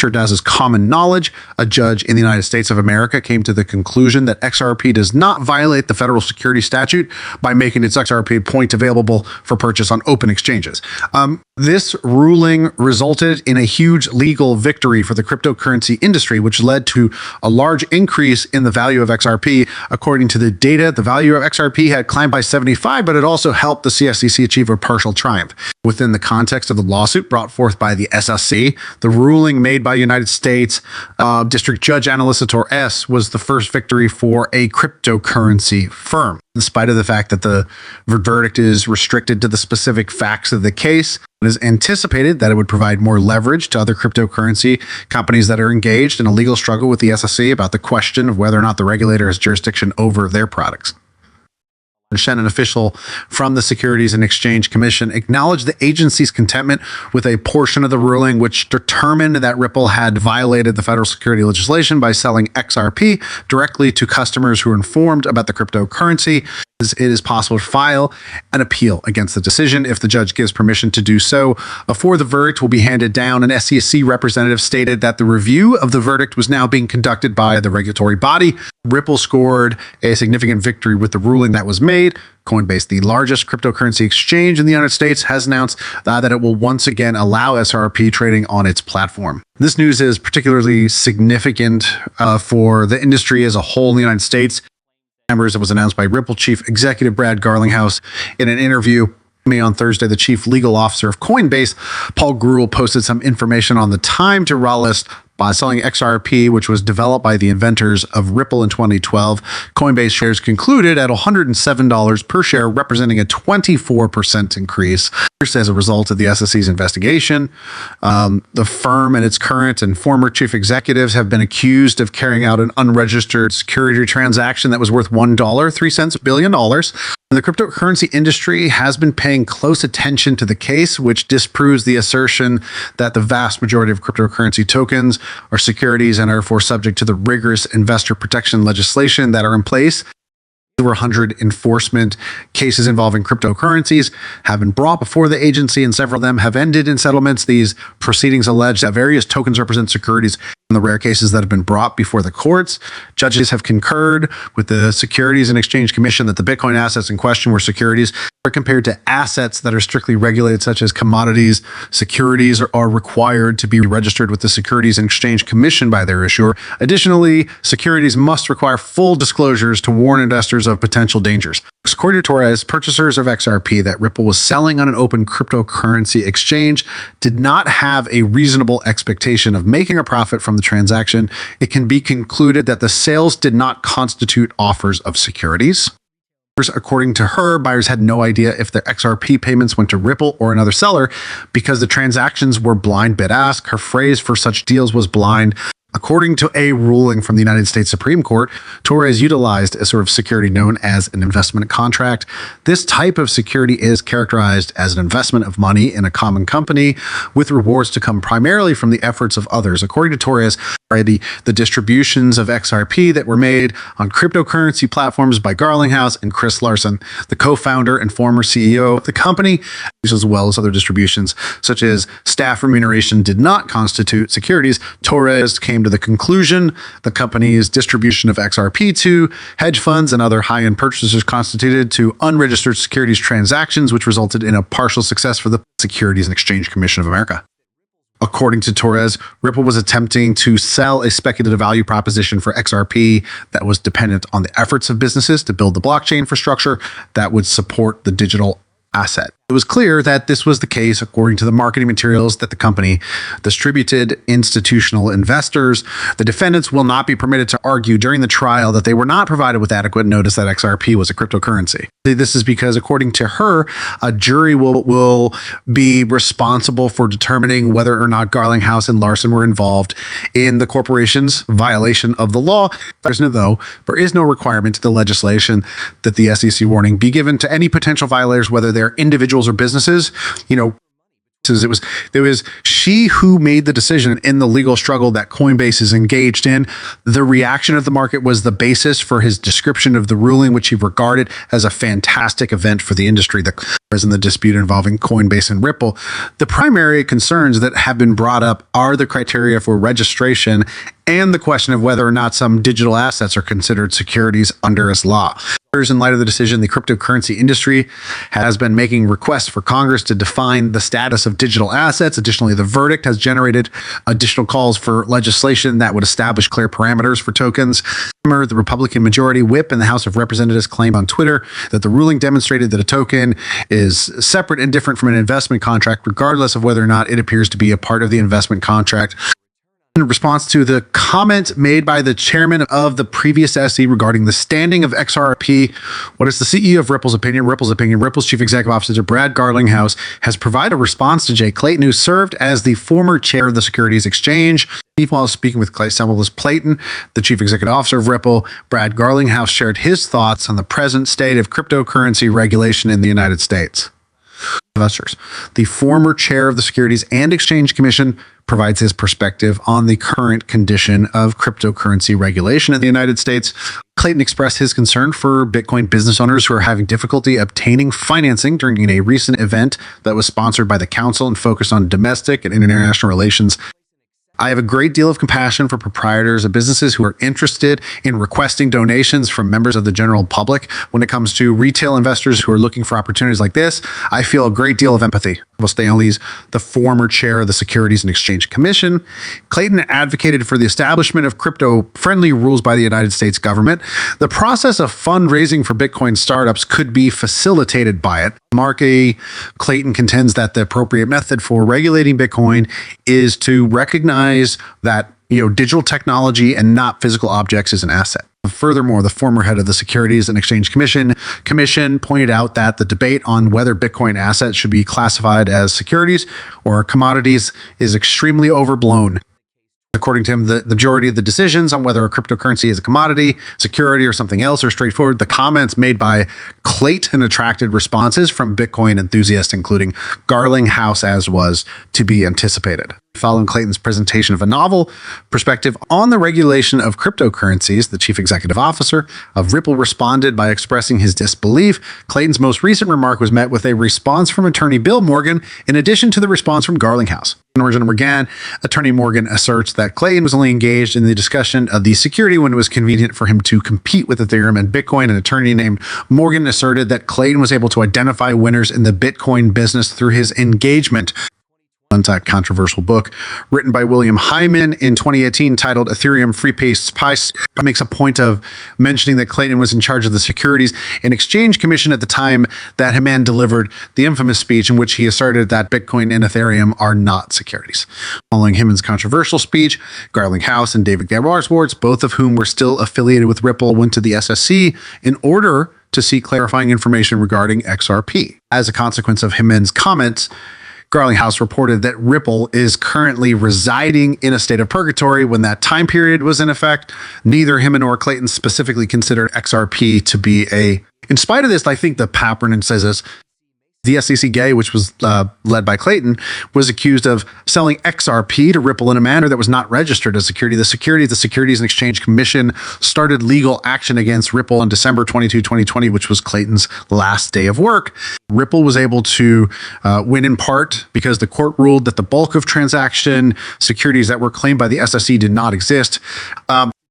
As is common knowledge, a judge in the United States of America came to the conclusion that XRP does not violate the federal security statute by making its XRP point available for purchase on open exchanges. This ruling resulted in a huge legal victory for the cryptocurrency industry, which led to a large increase in the value of XRP. According to the data, the value of XRP had climbed by 75, but it also helped the CFTC achieve a partial triumph. Within the context of the lawsuit brought forth by the SEC, the ruling made by United States District Judge Annalisa Torres was the first victory for a cryptocurrency firm. In spite of the fact that the verdict is restricted to the specific facts of the case, it is anticipated that it would provide more leverage to other cryptocurrency companies that are engaged in a legal struggle with the SEC about the question of whether or not the regulator has jurisdiction over their products. An official from the Securities and Exchange Commission acknowledged the agency's contentment with a portion of the ruling, which determined that Ripple had violated the federal security legislation by selling XRP directly to customers who were informed about the cryptocurrency. It is possible to file an appeal against the decision if the judge gives permission to do so. Before the verdict will be handed down, an SEC representative stated that the review of the verdict was now being conducted by the regulatory body. Ripple scored a significant victory with the ruling that was made. Coinbase, the largest cryptocurrency exchange in the United States, has announced that it will once again allow XRP trading on its platform. This news is particularly significant for the industry as a whole in the United States. It was announced by Ripple Chief Executive Brad Garlinghouse in an interview on Thursday. The chief legal officer of Coinbase, Paul Grewal, posted some information on the time to raw list by selling XRP, which was developed by the inventors of Ripple in 2012. Coinbase shares concluded at $107 per share, representing a 24% increase. As a result of the SEC's investigation, the firm and its current and former chief executives have been accused of carrying out an unregistered security transaction that was worth $1.03 billion. The cryptocurrency industry has been paying close attention to the case, which disproves the assertion that the vast majority of cryptocurrency tokens are securities and are therefore subject to the rigorous investor protection legislation that are in place. Over 100 enforcement cases involving cryptocurrencies have been brought before the agency, and several of them have ended in settlements. These proceedings allege that various tokens represent securities. In the rare cases that have been brought before the courts, judges have concurred with the Securities and Exchange Commission that the Bitcoin assets in question were securities compared to assets that are strictly regulated, such as commodities. Securities are required to be registered with the Securities and Exchange Commission by their issuer. Additionally, securities must require full disclosures to warn investors of potential dangers. According to Torres, purchasers of XRP that Ripple was selling on an open cryptocurrency exchange did not have a reasonable expectation of making a profit from the transaction. It can be concluded that the sales did not constitute offers of securities. According to her, buyers had no idea if their XRP payments went to Ripple or another seller because the transactions were blind bid-ask. Her phrase for such deals was blind. According to a ruling from the United States Supreme Court, Torres utilized a sort of security known as an investment contract. This type of security is characterized as an investment of money in a common company with rewards to come primarily from the efforts of others. According to Torres, the distributions of XRP that were made on cryptocurrency platforms by Garlinghouse and Chris Larson, the co-founder and former CEO of the company, as well as other distributions such as staff remuneration, did not constitute securities. Torres came to the conclusion the company's distribution of XRP to hedge funds and other high-end purchasers constituted to unregistered securities transactions, which resulted in a partial success for the Securities and Exchange Commission of America. According to Torres, Ripple was attempting to sell a speculative value proposition for XRP that was dependent on the efforts of businesses to build the blockchain infrastructure that would support the digital asset. It was clear that this was the case according to the marketing materials that the company distributed institutional investors. The defendants will not be permitted to argue during the trial that they were not provided with adequate notice that XRP was a cryptocurrency. This is because, according to her, a jury will be responsible for determining whether or not Garlinghouse and Larson were involved in the corporation's violation of the law. There is no requirement to the legislation that the SEC warning be given to any potential violators, whether they're individuals or businesses. It was she who made the decision in the legal struggle that Coinbase is engaged in. The reaction of the market was the basis for his description of the ruling, which he regarded as a fantastic event for the industry. The in the dispute involving Coinbase and Ripple. The primary concerns that have been brought up are the criteria for registration and the question of whether or not some digital assets are considered securities under his law. In light of the decision, the cryptocurrency industry has been making requests for Congress to define the status of digital assets. Additionally, the verdict has generated additional calls for legislation that would establish clear parameters for tokens. The Republican majority whip in the House of Representatives claimed on Twitter that the ruling demonstrated that a token is separate and different from an investment contract, regardless of whether or not it appears to be a part of the investment contract. In response to the comment made by the chairman of the previous SE regarding the standing of XRP, what is the CEO of Ripple's opinion? Ripple's chief executive officer, Brad Garlinghouse, has provided a response to Jay Clayton, who served as the former chair of the Securities Exchange. While speaking with Clay Semmelus Clayton, the chief executive officer of Ripple, Brad Garlinghouse shared his thoughts on the present state of cryptocurrency regulation in the United States. Investors. The former chair of the Securities and Exchange Commission provides his perspective on the current condition of cryptocurrency regulation in the United States. Clayton expressed his concern for Bitcoin business owners who are having difficulty obtaining financing during a recent event that was sponsored by the council and focused on domestic and international relations. I have a great deal of compassion for proprietors of businesses who are interested in requesting donations from members of the general public. When it comes to retail investors who are looking for opportunities like this, I feel a great deal of empathy. Stanley's the former chair of the Securities and Exchange Commission. Clayton advocated for the establishment of crypto-friendly rules by the United States government. The process of fundraising for Bitcoin startups could be facilitated by it. Mark A. Clayton contends that the appropriate method for regulating Bitcoin is to recognize that digital technology and not physical objects is an asset. Furthermore, the former head of the Securities and Exchange Commission pointed out that the debate on whether Bitcoin assets should be classified as securities or commodities is extremely overblown. According to him, the majority of the decisions on whether a cryptocurrency is a commodity, security, or something else are straightforward. The comments made by Clayton attracted responses from Bitcoin enthusiasts, including Garlinghouse, as was to be anticipated. Following Clayton's presentation of a novel perspective on the regulation of cryptocurrencies, the chief executive officer of Ripple responded by expressing his disbelief. Clayton's most recent remark was met with a response from attorney Bill Morgan, in addition to the response from Garlinghouse. In origin again, attorney Morgan asserts that Clayton was only engaged in the discussion of the security when it was convenient for him to compete with Ethereum and Bitcoin. An attorney named Morgan asserted that Clayton was able to identify winners in the Bitcoin business through his engagement. A controversial book written by William Hyman in 2018 titled Ethereum Free Price makes a point of mentioning that Clayton was in charge of the Securities and Exchange Commission at the time that Hyman delivered the infamous speech in which he asserted that Bitcoin and Ethereum are not securities. Following Hyman's controversial speech, Garlinghouse and David Gabarswartz, both of whom were still affiliated with Ripple, went to the SEC in order to seek clarifying information regarding XRP. As a consequence of Hyman's comments, Garlinghouse reported that Ripple is currently residing in a state of purgatory when that time period was in effect. Neither him nor Clayton specifically considered XRP to be a... In spite of this, I think the Papernon says this, the SEC GAY, which was led by Clayton, was accused of selling XRP to Ripple in a manner that was not registered as security. The Securities and Exchange Commission started legal action against Ripple on December 22, 2020, which was Clayton's last day of work. Ripple was able to win in part because the court ruled that the bulk of transaction securities that were claimed by the SEC did not exist.